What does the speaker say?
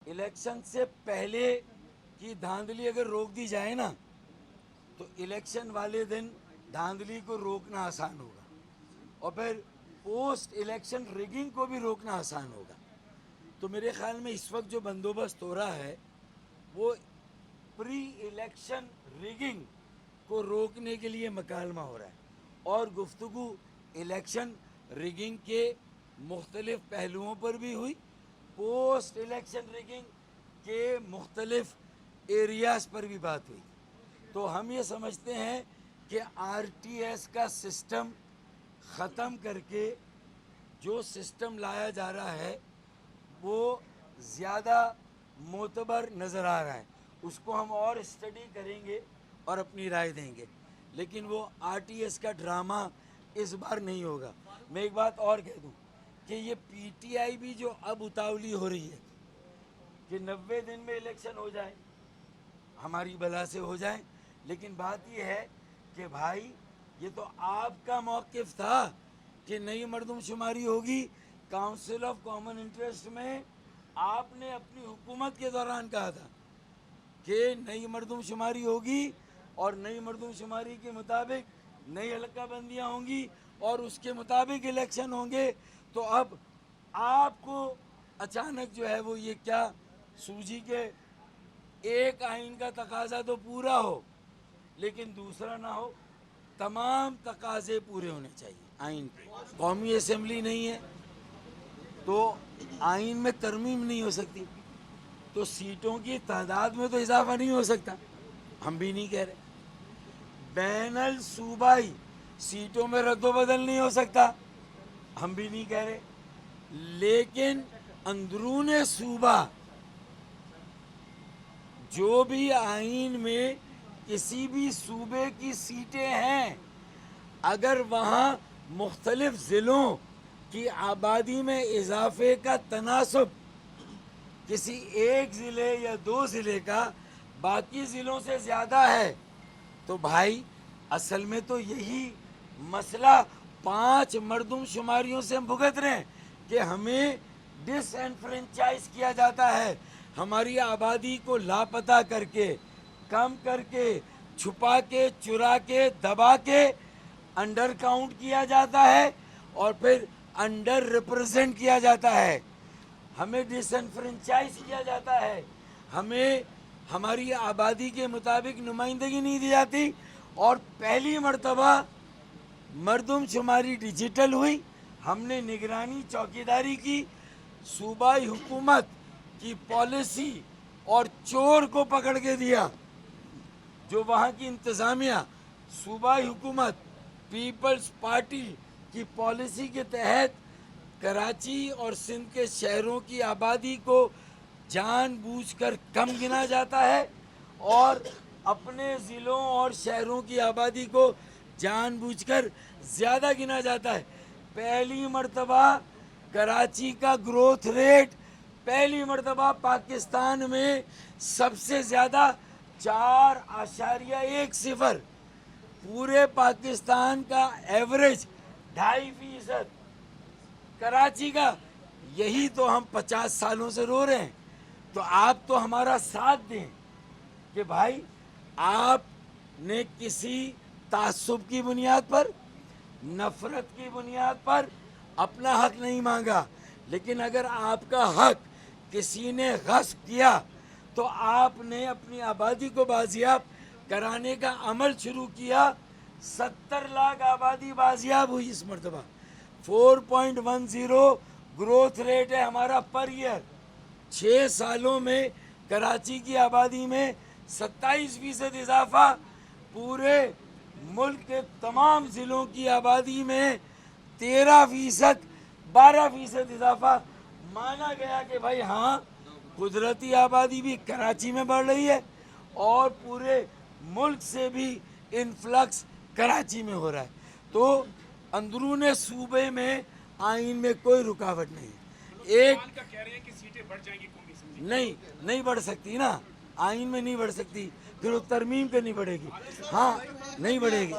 Election से पहले की धांधली अगर रोक दी जाए ना, तो इलेक्शन वाले दिन धांधली को रोकना आसान होगा, और फिर पोस्ट इलेक्शन रिगिंग को भी रोकना आसान होगा। तो मेरे ख्याल में इस वक्त जो बंदोबस्त हो रहा है वो प्री इलेक्शन रिगिंग को रोकने के लिए मकालमा हो रहा है, और गुफ्तगू इलेक्शन रिगिंग के मुख्तलिफ पहलुओं पर भी हुई, पोस्ट इलेक्शन रिगिंग के मुख्तलिफ एरियाज पर भी बात हुई। तो हम ये समझते हैं कि आरटीएस का सिस्टम ख़त्म करके जो सिस्टम लाया जा रहा है वो ज़्यादा मोतबर नज़र आ रहा है। उसको हम और स्टडी करेंगे और अपनी राय देंगे, लेकिन वो आरटीएस का ड्रामा इस बार नहीं होगा। मैं एक बात और कह दूं कि ये पीटीआई भी जो अब उतावली हो रही है कि 90 दिन में इलेक्शन हो जाए, हमारी भला से हो जाए, लेकिन बात ये है कि भाई ये तो आपका मौक़िफ़ था कि नई मर्दमशुमारी होगी। काउंसिल ऑफ कॉमन इंटरेस्ट में आपने अपनी हुकूमत के दौरान कहा था कि नई मर्दमशुमारी होगी और नई मर्दमशुमारी के मुताबिक नई हलक़ाबंदियाँ होंगी और उसके मुताबिक इलेक्शन होंगे। तो अब आपको अचानक जो है वो ये क्या सूझी के एक आइन का तकाजा तो पूरा हो लेकिन दूसरा ना हो, तमाम तकाजे पूरे होने चाहिए आइन के। कौमी असेंबली नहीं है तो आइन में तरमीम नहीं हो सकती, तो सीटों की तादाद में तो इजाफा नहीं हो सकता, हम भी नहीं कह रहे। बैनल सूबाई सीटों में रद्दोबदल नहीं हो सकता, हम भी नहीं कह रहे। लेकिन अंदरूने सूबा जो भी आइन में किसी भी सूबे की सीटें हैं, अगर वहाँ मुख्तलिफ ज़िलों की आबादी में इजाफे का तनासब किसी एक ज़िले या दो ज़िले का बाकी ज़िलों से ज़्यादा है, तो भाई असल में तो यही मसला 5 मर्दमशुमारियों से हम भुगत रहे हैं कि हमें डिसएनफ्रेंचाइज किया जाता है, हमारी आबादी को लापता करके, कम करके, छुपा के, चुरा के, दबा के अंडर काउंट किया जाता है और फिर अंडर रिप्रेजेंट किया जाता है, हमें डिसएनफ्रेंचाइज किया जाता है, हमें हमारी आबादी के मुताबिक नुमाइंदगी नहीं दी जाती। और पहली मर्तबा मर्दमशुमारी डिजिटल हुई, हमने निगरानी चौकीदारी की, सूबाई हुकूमत की पॉलिसी और चोर को पकड़ के दिया। जो वहाँ की इंतज़ामिया सूबाई हुकूमत पीपल्स पार्टी की पॉलिसी के तहत कराची और सिंध के शहरों की आबादी को जानबूझकर कम गिना जाता है और अपने ज़िलों और शहरों की आबादी को जानबूझकर ज़्यादा गिना जाता है। पहली मर्तबा कराची का ग्रोथ रेट पहली मर्तबा पाकिस्तान में सबसे ज़्यादा 4.10, पूरे पाकिस्तान का एवरेज 2.5%, कराची का। यही तो हम 50 सालों से रो रहे हैं। तो आप तो हमारा साथ दें कि भाई आपने किसी तासुब की बुनियाद पर, नफ़रत की बुनियाद पर अपना हक नहीं मांगा, लेकिन अगर आपका हक किसी ने गस्ब किया तो आपने अपनी आबादी को बाजियाब कराने का अमल शुरू किया। 70 लाख आबादी बाजियाब हुई इस मरतबा। 4.10 ग्रोथ रेट है हमारा पर ईयर। 6 सालों में कराची की आबादी में 27% इजाफा, पूरे मुल्क के तमाम ज़िलों की आबादी में 13%, 12% इजाफा। माना गया कि भाई हाँ, कुदरती आबादी भी कराची में बढ़ रही है और पूरे मुल्क से भी इन्फ्लक्स कराची में हो रहा है। तो अंदरूने सूबे में आइन में कोई रुकावट नहीं है। एक का कह रहे हैं कि सीटें बढ़ जाएंगी कौमी असेंबली। नहीं बढ़ सकती ना, आइन में नहीं बढ़ सकती, फिर वो तरमीम करनी पड़ेगी। हाँ, नहीं बढ़ेगी।